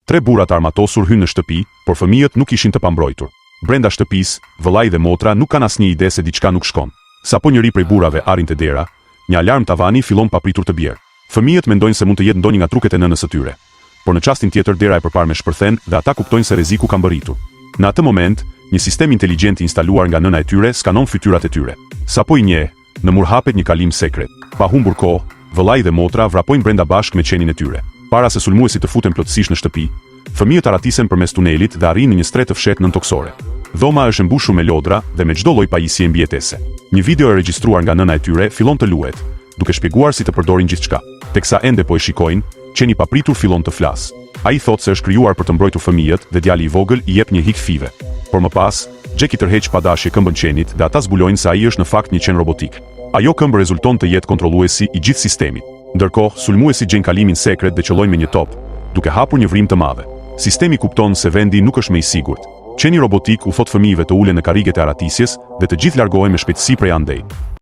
3 burrat armatosur hynë në shtëpi, por fëmijët nuk ishin të pambrojtur. Brenda shtëpisë, vëllai dhe motra nuk kanë asnjë ide se diçka nuk shkon. Sapo njëri prej burrave arrinte dera, një alarm tavani fillon papritur të bjerë. Fëmijët mendojnë se mund të jetë ndonjë nga truket e nënës së tyre. Por në çastin tjetër dera e përparme shpërthen dhe ata kuptojnë se rreziku ka mbërritur. Në atë moment, një sistem inteligjent instaluar nga nëna e tyre skanon fytyrat e tyre. Sapo i njeh, në mur hapet një kalim sekret. Pa humbur kohë, vëllai dhe motra vrapojnë brenda bashkë me qenin e tyre. Para se sulmuesit të futen plotësisht në shtëpi, fëmijët aratisen përmes tunelit dhe arrin në një stret të fshehtë nëntoksore. Dhoma është e mbushur me lodra dhe me çdo lloj pajisje mbijetese. Një video e regjistruar nga nëna e tyre fillon të luhet, duke shpjeguar si të përdorin gjithçka. Teksa ende po e shikojnë, qeni papritur fillon të flasë. Ai thotë se është krijuar për të mbrojtur fëmijët dhe djali i vogël i jep një hik five. Por më pas, Jack i tërheq pa dashje këmbën qenit dhe ata zbulojnë se ai është në fakt një qen robotik. Ajo këmbë rezulton të jetë kontrolluesi i gjithë sistemit. Ndërkohë, sulmuesit gjen kalimin sekret dhe qellojnë me një top, duke hapur një vrim të madhe. Sistemi kupton se vendi nuk është më i sigurt. Qeni robotik u thot fëmijëve të ulen në karriget e aratisjes dhe të gjithë largohen me shpejtësi prej andej.